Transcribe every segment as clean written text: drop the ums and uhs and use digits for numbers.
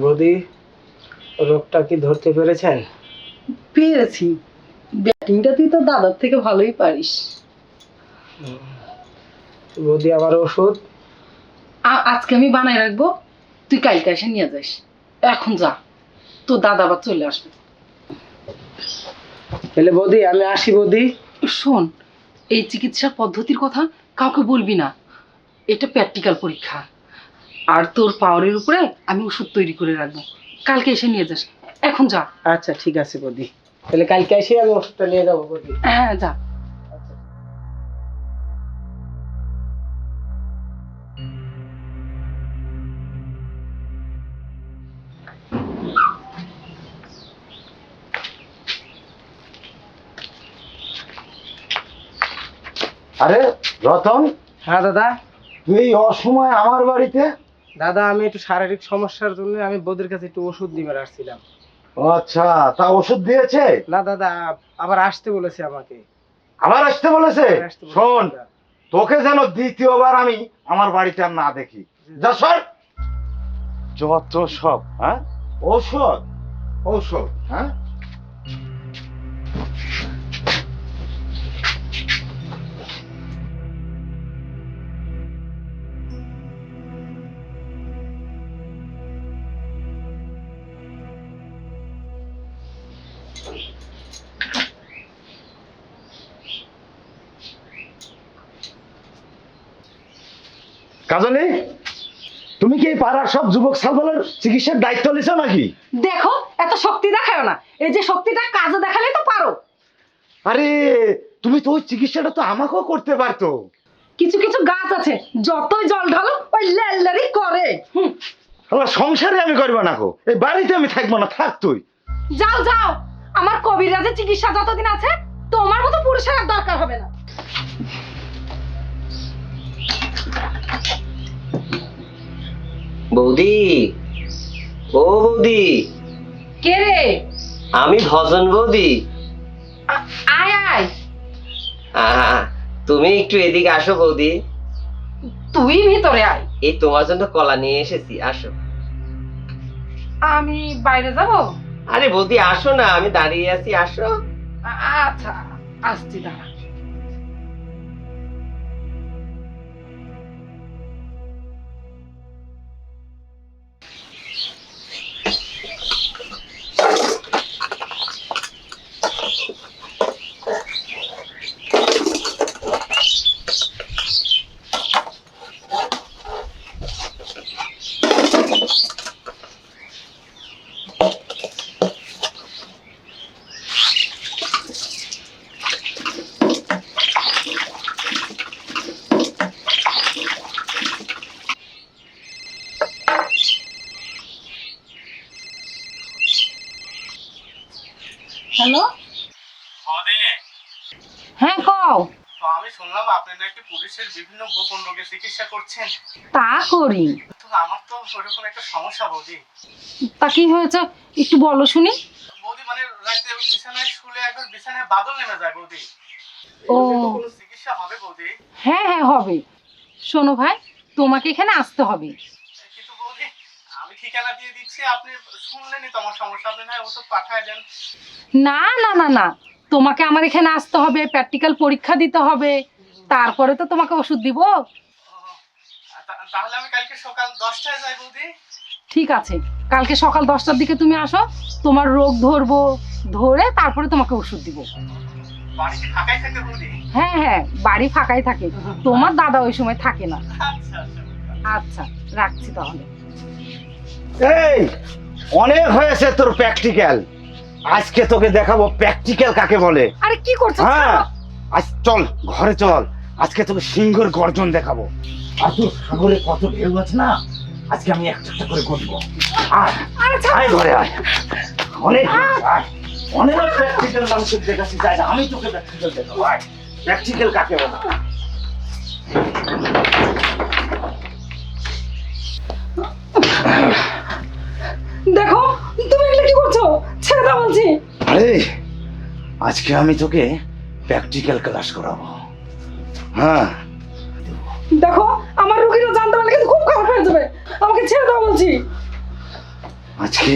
বৌদি, রোগটা কি ধরতে পেরেছেন? পেরেছি। ব্যাটিংটা তুই তো দাদার থেকে ভালোই পারিস। বৌদি, আবার ওষুধ? আজকে আমি বানায় রাখবো, তুই কালকে এসে নিয়ে যাস। এখন যা, তোর দাদা আবার চলে আসবে। তাহলে বৌদি আমি আসি। বৌদি শোন, এই চিকিৎসার পদ্ধতির কথা কাউকে বলবি না। এটা প্র্যাকটিক্যাল পরীক্ষা, আর তোর পাওয়ারের উপরে আমি ওষুধ তৈরি করে রাখবো। কালকে এসে নিয়ে যাস। এখন যা। আচ্ছা ঠিক আছে বৌদি, তাহলে কালকে এসে আমি ওষুধটা নিয়ে যাবো বৌদি। হ্যাঁ যা। আরে রতন, হ্যাঁ দাদা। তুই এই অসময়ে আমার বাড়িতে? দাদা, আমি একটু শারীরিক সমস্যার জন্য আমি বৌদির কাছে একটু ওষুধ দিবার আসছিলাম। ও আচ্ছা, তা ওষুধ দিয়েছে? না দাদা, আবার আসতে বলেছে আমাকে। আবার আসতে বলেছে? আবার আসতে বলেছে, শোন, দাদা। তোকে যেন দ্বিতীয়বার আমি আমার বাড়িতে আর না দেখি। যা সর। যত সব ঔষধ ঔষধ। কাজলি, তুমি কি এই পাড়ার সব যুবক সালবালের চিকিৎসার দায়িত্ব নিছো নাকি? দেখো, এত শক্তি দেখাও না। এই যে শক্তিটা কাজে দেখালে তো পারো। আরে তুমি তো ওই চিকিৎসাটা তো আমাকেও করতে পারতো। কিছু কিছু গাছ আছে, যতই জল ঢালো ওই লেলদারি করে। আমার সংসারে আমি করবো না গো, এই বাড়িতে আমি থাকবো না, থাক তুই। যাও যাও, আমার কবিরাজের চিকিৎসা যতদিন আছে তোমার মতো পুরুষের আর দরকার হবে না। বৌদি, ও বৌদি। কে রে? আমি ভজন বৌদি। আয় আয়। তুমি একটু এদিকে আসো বৌদি। তুই ভিতরে আয়। এই তোমার জন্য কলা নিয়ে এসেছি, আসো। আমি বাইরে যাব? আরে বৌদি আসো না, আমি দাঁড়িয়ে আছি, আসো। আচ্ছা, আসছি, দাঁড়া। হ্যালো, হ্যাঁ কও। তো আমি শুনলাম আপনি নাকি পুলিশের বিভিন্ন গোপন রোগের চিকিৎসা করছেন। তা করি। তো আমার তো ওরকম একটা সমস্যা বৌদি। তা কি হয়েছে একটু বলো শুনি। বৌদি, মানে রাতে বিছানায় শুলে একবার বিছানায় বাদল নেমে যায় বৌদি। ও। কোনো চিকিৎসা হবে বৌদি? হ্যাঁ হ্যাঁ হবে। শোনো ভাই, তোমাকে এখানে আসতে হবে। কিন্তু বৌদি, আমি ঠিকানা দিয়ে দিচ্ছি, আপনি শুনলেনই তো আমার সমস্যা, আপনি না ওষুধ পাঠায় দেন। না না না না, তোমাকে আমার এখানে আসতে হবে, প্র্যাকটিক্যাল পরীক্ষা দিতে হবে, তারপরে তো তোমাকে ওষুধ দিব। তাহলে আমি কালকে সকাল 10টায় যাই বৌদি। ঠিক আছে, কালকে সকাল 10টার দিকে তুমি আসো, তোমার রোগ ধরবো, ধরে তারপরে তোমাকে ওষুধ দিব। বাড়ি কি ফাঁকাই থাকে বৌদি? হ্যাঁ হ্যাঁ, বাড়ি ফাঁকাই থাকে, তোমার দাদা ওই সময় থাকে না। আচ্ছা আচ্ছা। আচ্ছা, রাখছি তাহলে। এই অনেক হয়েছে তোর প্র্যাকটিক্যাল, আজকে তোকে দেখাবো প্র্যাকটিক্যাল কাকে বলে। আরে কি করছো? হ্যাঁ, আজ চল ঘরে চল, আজকে তোকে সিংহের গর্জন দেখাবো। আর তোর সাগরে কত ঢেউ আছে না, আজকে আমি একটা একটা করে গুনবো। আয় আয় ঘরে আয়, অনেক আয়, অনেক প্র্যাকটিক্যাল মানুষের দেখাচ্ছি, যাই না আমি তোকে প্র্যাকটিক্যাল দেখাবো। আয়, প্র্যাকটিক্যাল কাকে বলে। দেখো, তুমি এগুলো কি করছো? ছেড়ে দাও বলছি। আরে আজকে আমি তোকে প্র্যাকটিক্যাল ক্লাস করাবো। হ্যাঁ, দেখো, আমার রোগীরা জানতে পারলে কিন্তু খুব খারাপ হয়ে যাবে, আমাকে ছেড়ে দাও বলছি। আজকে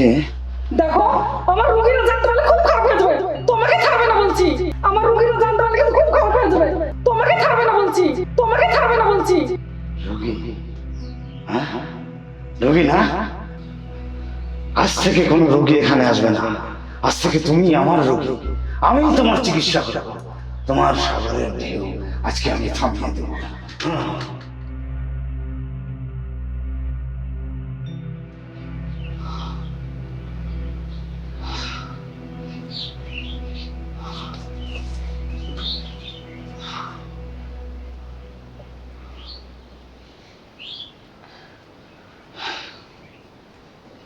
দেখো আমার রোগীরা জানতে পারলে খুব খারাপ হয়ে যাবে, তোমাকে ছাড়বে না বলছি। আমার রোগীরা জানতে পারলে কিন্তু খুব খারাপ হয়ে যাবে, তোমাকে ছাড়বে না বলছি, তোমাকে ছাড়বে না বলছি। রোগী? হ্যাঁ, রোগী না, আজ থেকে কোনো রোগী এখানে আসবে না। আজ থেকে তুমি আমার রোগী, আমি তোমার চিকিৎসা করব। তোমার সাগরের ঢেউ আজকে আমি থামিয়ে দেবো।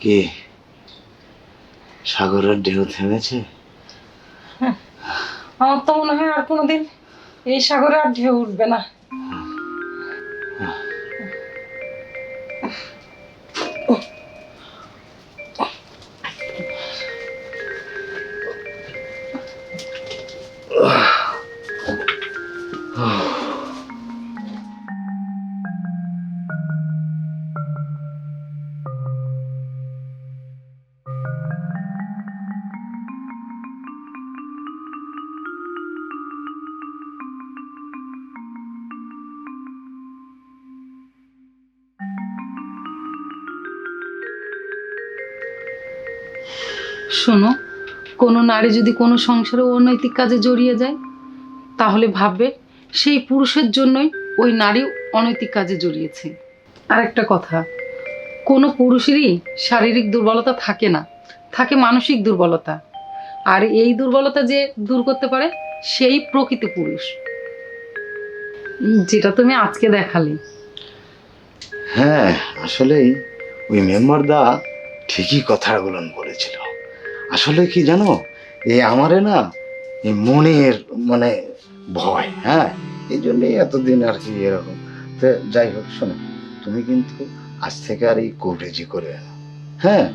কি সাগরের ঢেউ থেমেছে? আমার তো মনে হয় আর কোনোদিন এই সাগরে আর ঢেউ উঠবে না। শোনো, কোনো নারী যদি কোনো সংসারে অনৈতিক কাজে জড়িয়ে যায় তাহলে ভাববে সেই পুরুষের জন্যই ওই নারী অনৈতিক কাজে জড়িয়েছে। আর একটা কথা, কোনো পুরুষেরই শারীরিক দুর্বলতা থাকে না, থাকে মানসিক দুর্বলতা। আর এই দুর্বলতা যে দূর করতে পারে সেই প্রকৃত পুরুষ, যেটা তুমি আজকে দেখালে। হ্যাঁ, আসলেই ওই মেম্বারদা ঠিকই কথাগুলো বলেছিল। আসলে কি জানো, এই আমারে না এই মনের মানে ভয়, হ্যাঁ, এই জন্যই এতদিন আর কি এরকম। তো যাই হোক, শোনো, তুমি কিন্তু আজ থেকে আর এই কবরেজি করে না। হ্যাঁ,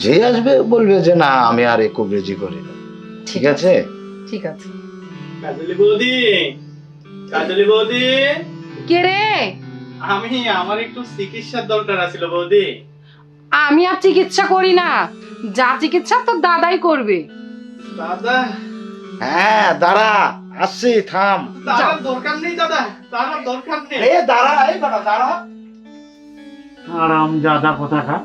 যে আসবে বলবে যে না আমি আর এই কবরেজি করি না, ঠিক আছে? ঠিক আছে। কাজলি বৌদি, কাজলি বৌদি, কে রে? আমার একটু চিকিৎসার দরকার আছিল বৌদি। আমি আর চিকিৎসা করি না, যা চিকিৎসা তোর দাদাই করবে। দাদা? হ্যাঁ, দাঁড়া, আসছি, থাম। দাদার দরকার নেই দাদা, দাদার দরকার নেই। দাঁড়া, এই দাঁড়া, দাঁড়া। আরাম জাদা কোথাকার।